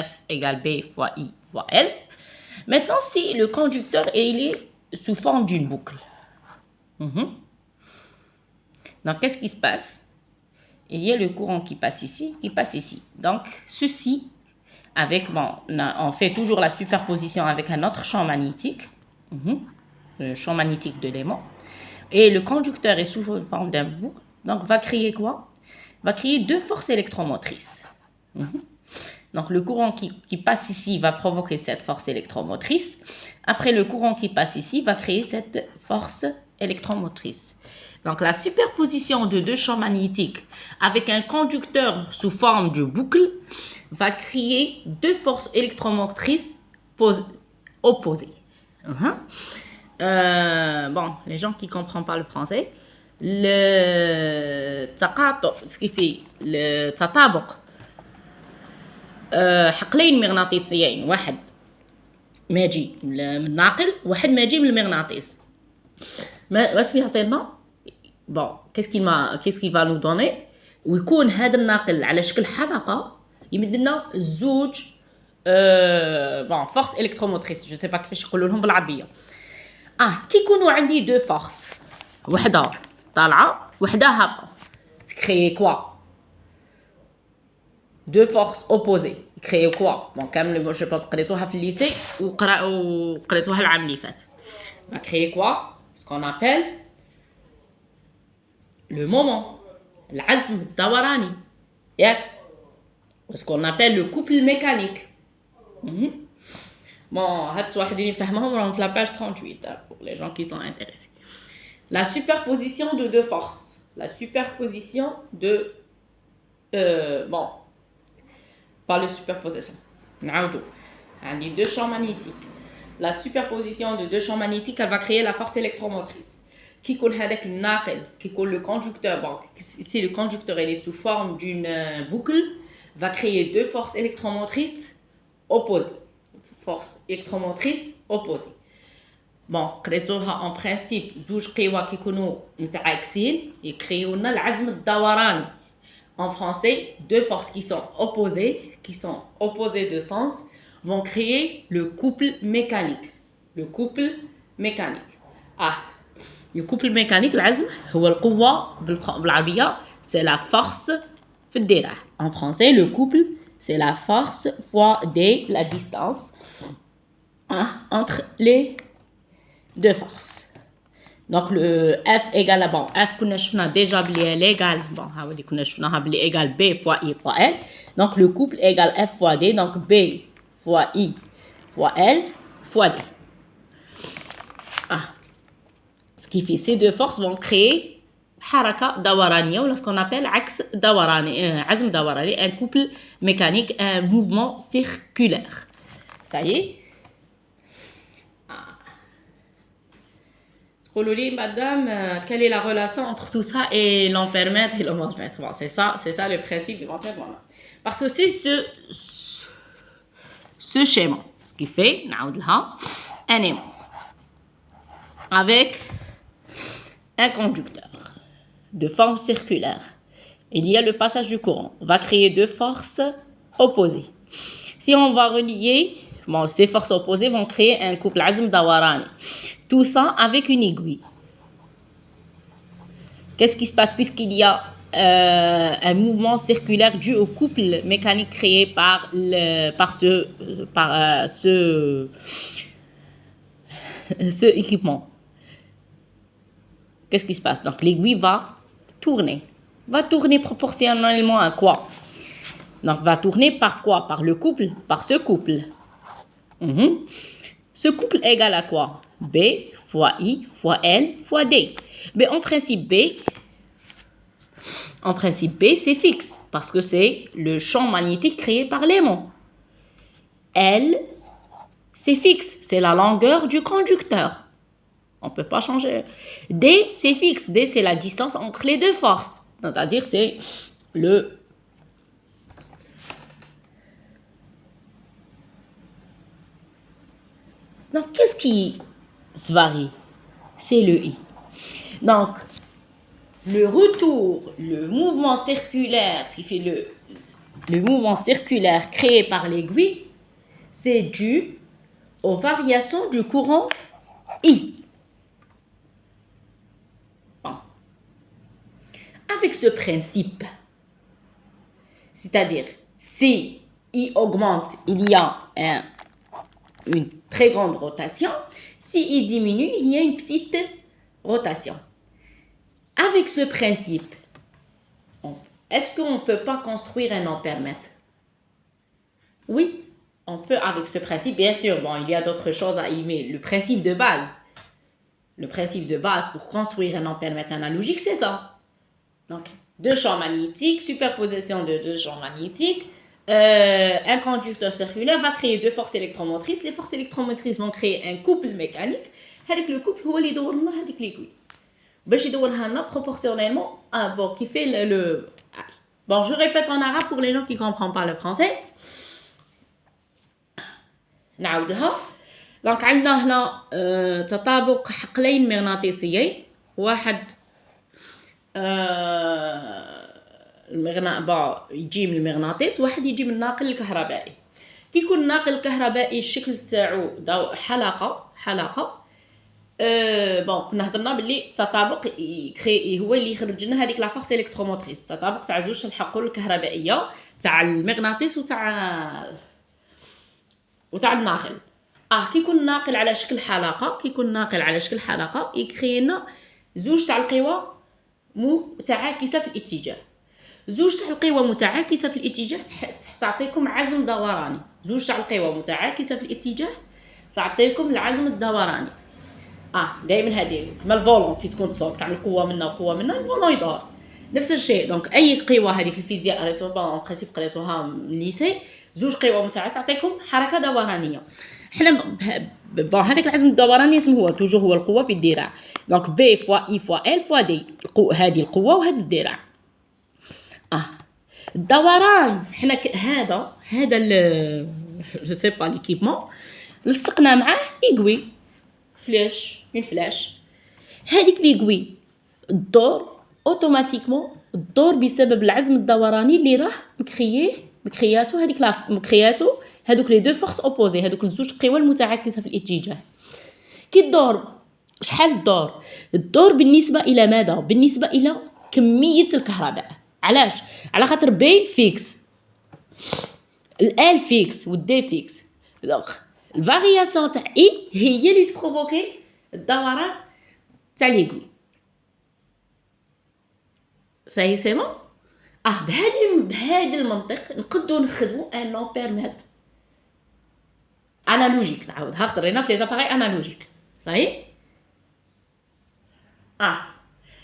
F égale B fois I fois L. Maintenant, si le conducteur il est sous forme d'une boucle. Donc, qu'est-ce qui se passe? Il y a le courant qui passe ici, qui passe ici. Donc, ceci, avec, bon, on fait toujours la superposition avec un autre champ magnétique, le champ magnétique de l'aimant. Et le conducteur est sous forme d'un boucle. Donc, va créer quoi? Va créer deux forces électromotrices. Donc, le courant qui passe ici va provoquer cette force électromotrice. Après, le courant qui passe ici va créer cette force électromotrice. Donc, la superposition de deux champs magnétiques avec un conducteur sous forme de boucle va créer deux forces électromotrices opposées. Bon, les gens qui ne comprennent pas le français, ce qui fait le تطابق حقلين مغناطيسيين واحد ماجي من الناقل واحد ماجي من المغناطيس بس بيعطينا bon qu'est-ce qu'il va nous donner ويكون هذا الناقل على شكل حلقة يمد لنا زوج bon force électromotrice je sais pas كيفاش يقولوا لهم بالعربية كي يكونوا عندي دو فورس وحدة طالعة وحدة هابطة تكريي كوا deux forces opposées créer quoi bon كامل je pense قريتوها في الليسي وقريتوها العام اللي فات va créer quoi ce qu'on appelle le moment العزم الدوراني ياك ce qu'on appelle le couple mécanique bon هاد الواحد اللي يفهمهم راهم في la page 38 pour les gens qui sont intéressés la superposition de deux forces la superposition de bon pas la superposition. On deux champs magnétiques. La superposition de deux champs magnétiques, elle va créer la force électromotrice. Qui colle avec le naql, qui colle le conducteur. Bon, si le conducteur est sous forme d'une boucle, va créer deux forces électromotrices opposées. Force électromotrice opposée. Bon, en principe, زوج قوى كيكونوا متعاكسين يكريو لنا العزم الدوراني. En français, deux forces qui sont opposées de sens, vont créer le couple mécanique. Le couple mécanique. Le couple mécanique, العزم هو القوة بالعربية, c'est la force في الدراع. En français, le couple, c'est la force fois la distance entre les deux forces. Donc le F égale bon F كنا شفنا déjà بلي l'égal bon هاودي كنا شفناها بلي égal B fois I fois L. Donc le couple égale F fois D, donc B fois I fois L fois D. Ce qui fait ces deux forces vont créer حركة دورانية ou ce qu'on appelle عكس دوراني عزم دوراني, un couple mécanique, un mouvement circulaire. Ça y est. Madame, quelle est la relation entre tout ça et l'ampèremètre et le voltmètre? Bon, c'est ça le principe du voltmètre. Voilà. Parce que c'est ce schéma, ce qui fait un aimant avec un conducteur de forme circulaire. Il y a le passage du courant. On va créer deux forces opposées. Si on va relier, bon, ces forces opposées vont créer un couple azm dawarani. Tout ça avec une aiguille. Qu'est-ce qui se passe puisqu'il y a un mouvement circulaire dû au couple mécanique créé par ce équipement? Qu'est-ce qui se passe? Donc l'aiguille va tourner. Va tourner proportionnellement à quoi? Donc va tourner par quoi? Par le couple, par ce couple. Ce couple égale à quoi? B fois I fois L fois D. Mais en principe B, c'est fixe parce que c'est le champ magnétique créé par l'aimant. L, c'est fixe, c'est la longueur du conducteur. On ne peut pas changer. D, c'est fixe. D, c'est la distance entre les deux forces. C'est-à-dire, c'est le... Donc, qu'est-ce qui se varie? C'est le I. Donc, le retour, le mouvement circulaire, ce qui fait le mouvement circulaire créé par l'aiguille, c'est dû aux variations du courant I. Bon. Avec ce principe, c'est-à-dire si I augmente, il y a une très grande rotation. Si I diminue, il y a une petite rotation. Avec ce principe, est-ce qu'on ne peut pas construire un ampèremètre? Oui, on peut avec ce principe. Bien sûr, bon, il y a d'autres choses à y mettre. Le principe de base pour construire un ampèremètre analogique, c'est ça. Donc, deux champs magnétiques, superposition de deux champs magnétiques. Un conducteur circulaire va créer deux forces électromotrices. Les forces électromotrices vont créer un couple mécanique. Avec le couple, هو اللي يدور لنا هذيك l'aiguille. باش يدورها لنا proportionnellement bon qui fait le bon, je répète en arabe pour les gens qui ne comprennent pas le français. نعاودها. دونك عندنا هنا تطابق حقلين مغناطيسيين. واحد يجي من المغناطيس، واحد يجي من الناقل الكهربائي. كي يكون الناقل الكهربائي الشكل تاعو حلقه بون كنا هضرنا باللي التطابق هو اللي يخرج لنا هذيك لا فورس الكتروموتريس. التطابق تاع زوج الحقول الكهربائيه تاع المغناطيس وتاع الناقل. كي يكون الناقل على شكل حلقه يكري لنا زوج تاع القوى متعاكسه في الاتجاه. زوج تاع القوى متعاكسه في الاتجاه تعطيكم عزم دوراني. زوج تاع القوى متعاكسه في الاتجاه تعطيكم العزم الدوراني. دائما هذه كما الفولون كي تكون تصوب تاع القوه منا وقوه منا الفولون يدور نفس الشيء. دونك اي قوه هذه في الفيزياء قريتوها برينسيپ قريتوها من الليسي، زوج قوى متعاكسه تعطيكم حركه دورانيه. حنا هذاك العزم الدوراني اسمه هو توجور هو القوه في الذراع. دونك بي فوا اي فوا ال فوا دي هذه القوه وهذا الذراع. الدوران حنا هذا جو سي با ليكيبمون لصقنا معاه ايغوي فلاش. هذيك ليغوي الدور اوتوماتيكمون الدور بسبب العزم الدوراني اللي راه مكرياتو هذوك لي دو فورس اوبوزي، هذوك الزوج قوى المتعاكسه في الاتجاه. كي الدور شحال الدور بالنسبه الى ماذا؟ بالنسبه الى كميه الكهرباء. علاش؟ على خاطر بي فيكس، الال فيكس والدي فيكس. دونك الفارياسيون تاع اي هي اللي تبروفوكي الدوران تاع ليغوي. صحيح سي بون. بهذا المنطق نقدروا نخدموا ان امبيرمتر انالوجيك. نعاودها خطرينا في لي زاباري انالوجيك. صحيح.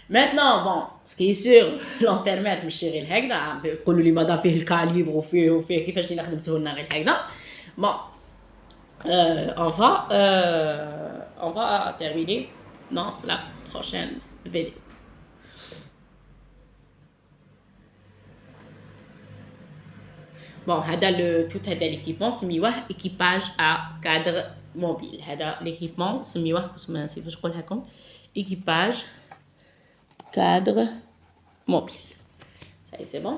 maintenant bon ce qui est sûr l'ampermètre ماشي غير هكذا. يقولوا لي ماذا فيه الكاليبر وفيه كيفاش اللي خدمته لنا غير هكذا. bon on va terminer dans la prochaine vidéo. bon tout هذا l'équipement سميوه équipage à cadre mobile. هذا l'équipement سميوه ما نسيت واش نقولها لكم équipage cadre mobile. Ça y est, c'est bon.